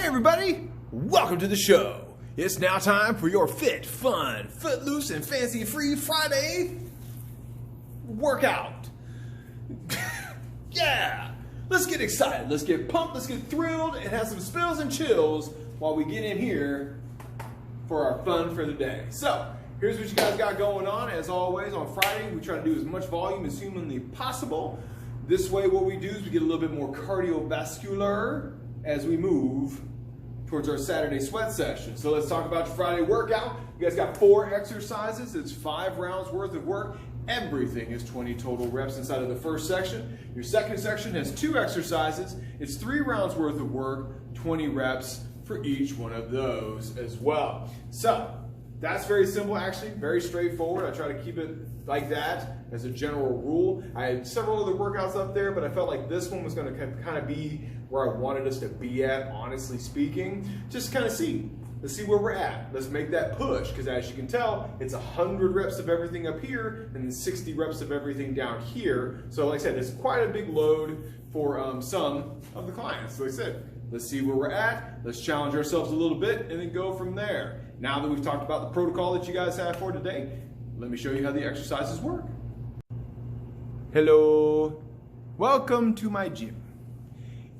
Hey everybody, welcome to the show. It's now time for your fit, fun, footloose, and fancy-free Friday workout. Yeah, let's get excited, let's get pumped, let's get thrilled, and have some spills and chills while we get in here for our fun for the day. So, here's what you guys got going on. As always, on Friday, we try to do as much volume as humanly possible. This way, what we do is we get a little bit more cardiovascular as we move towards our Saturday sweat session. So let's talk about your Friday workout. You guys got 4 exercises. It's 5 rounds worth of work. Everything is 20 total reps inside of the first section. Your second section has 2 exercises. It's 3 rounds worth of work, 20 reps for each one of those as well. So that's very simple, actually, very straightforward. I try to keep it like that as a general rule. I had several other workouts up there, but I felt like this one was going to kind of be where I wanted us to be at, honestly speaking. Just kind of see. Let's see where we're at. Let's make that push, because as you can tell, it's 100 reps of everything up here and then 60 reps of everything down here. So like I said, it's quite a big load for some of the clients. So like I said, let's see where we're at. Let's challenge ourselves a little bit and then go from there. Now that we've talked about the protocol that you guys have for today, let me show you how the exercises work. Hello, welcome to my gym.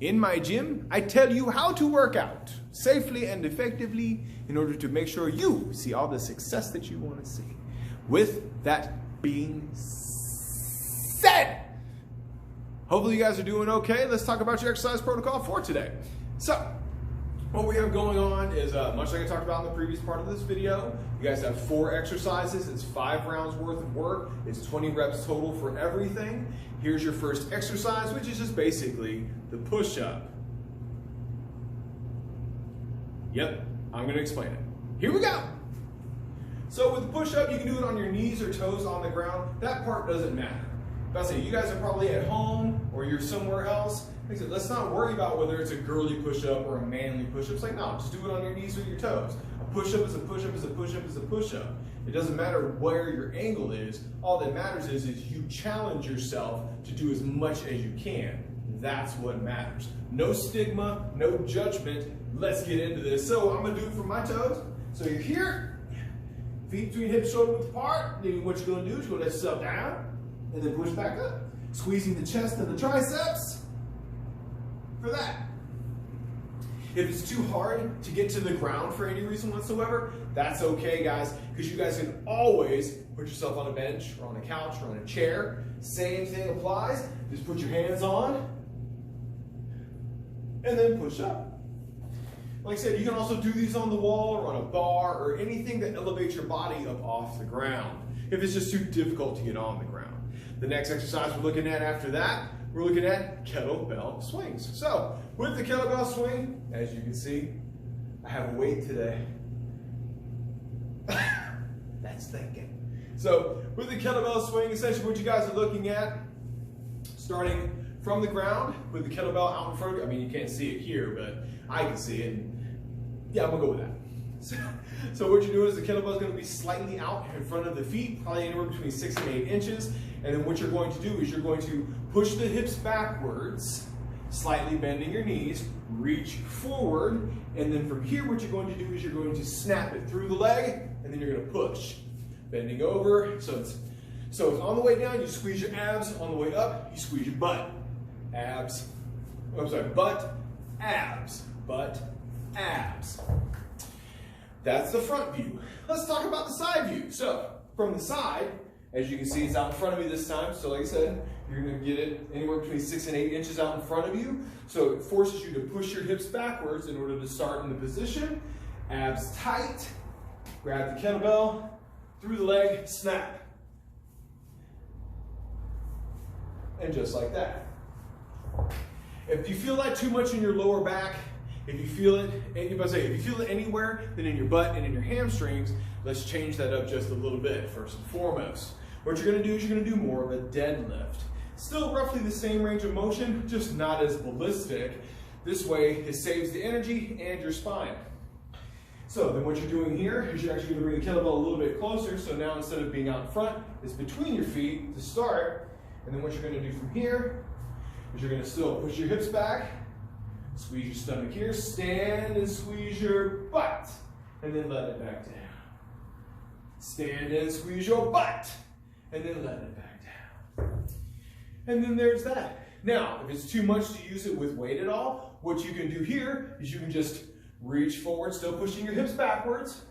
In my gym, I tell you how to work out safely and effectively in order to make sure you see all the success that you want to see. With that being said, hopefully you guys are doing okay. Let's talk about your exercise protocol for today. So, what we have going on is, much like I talked about in the previous part of this video, you guys have 4 exercises. It's 5 rounds worth of work. It's 20 reps total for everything. Here's your first exercise, which is just basically the push-up. Yep, I'm going to explain it. Here we go. So with the push-up, you can do it on your knees or toes on the ground. That part doesn't matter. But I say, you guys are probably at home or you're somewhere else. Like I said, let's not worry about whether it's a girly push-up or a manly push-up. It's like, no, just do it on your knees or your toes. A push-up is a push-up is a push-up is a push-up. It doesn't matter where your angle is. All that matters is you challenge yourself to do as much as you can. That's what matters. No stigma, no judgment. Let's get into this. So I'm gonna do it from my toes. So you're here, feet between hips, shoulder width apart. Then what you're gonna do is you're gonna let yourself down and then push back up. Squeezing the chest and the triceps for that. If it's too hard to get to the ground for any reason whatsoever, that's okay, guys, because you guys can always put yourself on a bench or on a couch or on a chair. Same thing applies. Just put your hands on and then push up. Like I said, you can also do these on the wall or on a bar or anything that elevates your body up off the ground if it's just too difficult to get on the ground. The next exercise we're looking at after that, we're looking at kettlebell swings. So with the kettlebell swing, as you can see, I have weight today. That's thinking. So with the kettlebell swing, essentially what you guys are looking at, starting from the ground with the kettlebell out in front of you. I mean, you can't see it here, but I can see it. And yeah, I'm gonna go with that. So what you're doing is the kettlebell is going to be slightly out in front of the feet, probably anywhere between 6 and 8 inches. And then what you're going to do is you're going to push the hips backwards, slightly bending your knees, reach forward, and then from here what you're going to do is you're going to snap it through the leg, and then you're going to push. Bending over, so it's on the way down, you squeeze your abs. On the way up, you squeeze your butt. Abs, oh, I'm sorry, butt, abs, butt, abs. That's the front view. Let's talk about the side view. So from the side, as you can see, it's out in front of me this time. So like I said, you're gonna get it anywhere between 6 and 8 inches out in front of you. So it forces you to push your hips backwards in order to start in the position. Abs tight, grab the kettlebell, through the leg, snap. And just like that. If you feel that too much in your lower back, if you feel it, if you feel it anywhere, then in your butt and in your hamstrings, let's change that up just a little bit, first and foremost. What you're gonna do is you're gonna do more of a deadlift. Still roughly the same range of motion, just not as ballistic. This way, it saves the energy and your spine. So then what you're doing here is you're actually gonna bring the kettlebell a little bit closer, so now instead of being out in front, it's between your feet to start. And then what you're gonna do from here is you're gonna still push your hips back, Squeeze your stomach here, stand and squeeze your butt, and then let it back down. Stand and squeeze your butt, and then let it back down. And then there's that. Now, if it's too much to use it with weight at all, what you can do here is you can just reach forward, still pushing your hips backwards,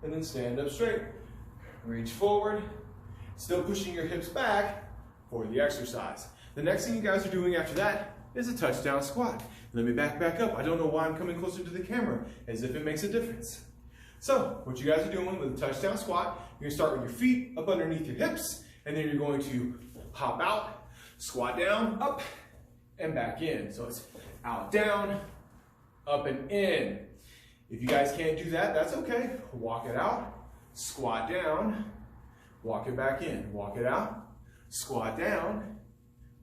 and then stand up straight. Reach forward, still pushing your hips back for the exercise. The next thing you guys are doing after that is a touchdown squat. Let me back up. I don't know why I'm coming closer to the camera, as if it makes a difference. So, what you guys are doing with a touchdown squat, you're gonna start with your feet up underneath your hips, and then you're going to hop out, squat down, up, and back in. So it's out, down, up, and in. If you guys can't do that, that's okay. Walk it out, squat down, walk it back in. Walk it out, squat down,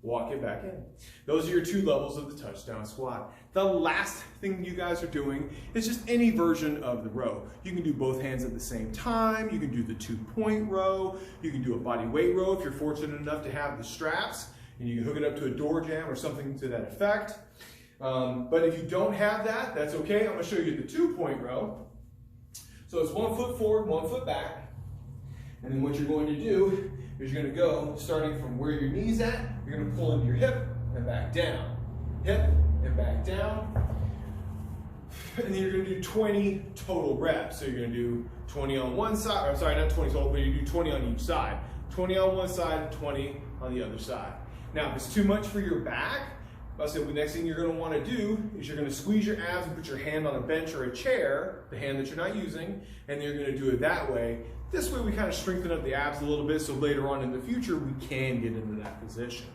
walk it back in. Those are your 2 levels of the touchdown squat. The last thing you guys are doing is just any version of the row. You can do both hands at the same time. You can do the 2-point row. You can do a body weight row if you're fortunate enough to have the straps, and you can hook it up to a door jamb or something to that effect. But if you don't have that, that's okay. I'm gonna show you the 2-point row. So it's 1 foot forward, 1 foot back. And then what you're going to do is you're gonna go, starting from where your knee's at, you're gonna pull into your hip and back down. Hip and back down. And then you're gonna do 20 total reps. So you're gonna do 20 on one side, or sorry, not 20 total, but you do 20 on each side. 20 on one side, 20 on the other side. Now, if it's too much for your back, I said the next thing you're gonna wanna do is you're gonna squeeze your abs and put your hand on a bench or a chair, the hand that you're not using, and you're gonna do it that way. This way we kind of strengthen up the abs a little bit, so later on in the future we can get into that position.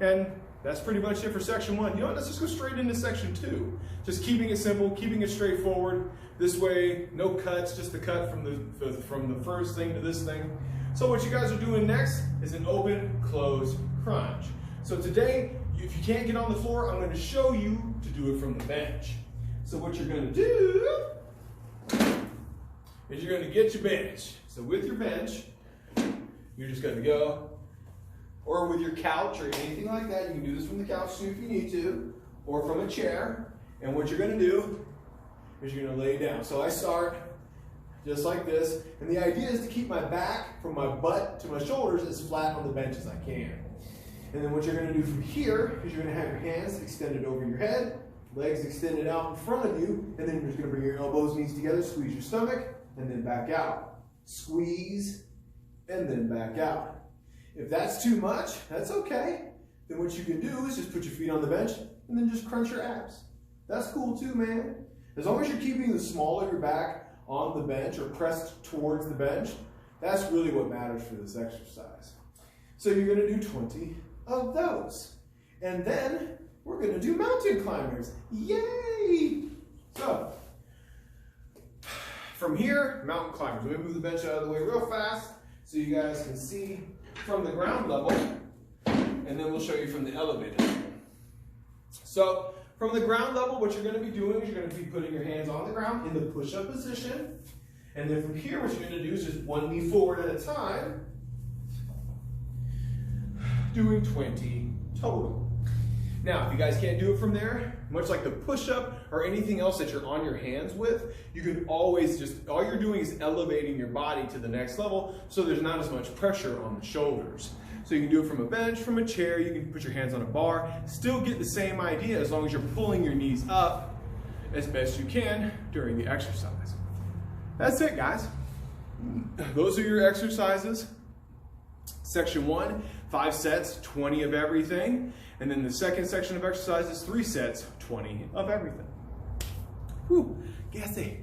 And that's pretty much it for section 1. You know what, let's just go straight into section 2. Just keeping it simple, keeping it straightforward. This way, no cuts, just the cut from the first thing to this thing. So what you guys are doing next is an open, close crunch. So today, if you can't get on the floor, I'm going to show you to do it from the bench. So what you're going to do is you're going to get your bench. So with your bench, you're just going to go, or with your couch or anything like that. You can do this from the couch too if you need to, or from a chair. And what you're going to do is you're going to lay down. So I start just like this, and the idea is to keep my back from my butt to my shoulders as flat on the bench as I can. And then what you're going to do from here is you're going to have your hands extended over your head, legs extended out in front of you, and then you're just going to bring your elbows, knees together, squeeze your stomach, and then back out. Squeeze, and then back out. If that's too much, that's okay. Then what you can do is just put your feet on the bench, and then just crunch your abs. That's cool too, man. As long as you're keeping the small of your back on the bench or pressed towards the bench, that's really what matters for this exercise. So you're going to do 20 of those. And then we're going to do mountain climbers. Yay! So, from here, mountain climbers. Let me move the bench out of the way real fast so you guys can see from the ground level, and then we'll show you from the elevated level. So, from the ground level, what you're going to be doing is you're going to be putting your hands on the ground in the push-up position. And then from here, what you're going to do is just 1 knee forward at a time, doing 20 total. Now, if you guys can't do it from there, much like the push-up or anything else that you're on your hands with, you can always just, all you're doing is elevating your body to the next level so there's not as much pressure on the shoulders. So you can do it from a bench, from a chair, you can put your hands on a bar, still get the same idea as long as you're pulling your knees up as best you can during the exercise. That's it, guys. Those are your exercises. Section 1, 5 sets, 20 of everything. And then the second section of exercises, 3 sets, 20 of everything. Whew, gassy.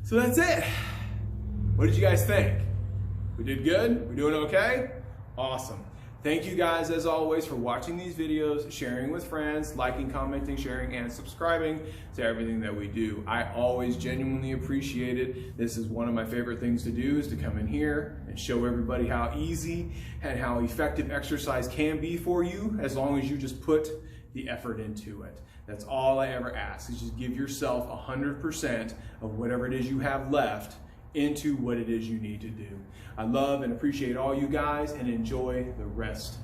So that's it. What did you guys think? We did good? We doing okay? Awesome. Thank you guys, as always, for watching these videos, sharing with friends, liking, commenting, sharing, and subscribing to everything that we do. I always genuinely appreciate it. This is one of my favorite things to do, is to come in here and show everybody how easy and how effective exercise can be for you, as long as you just put the effort into it. That's all I ever ask, is just give yourself 100% of whatever it is you have left into what it is you need to do. I love and appreciate all you guys, and enjoy the rest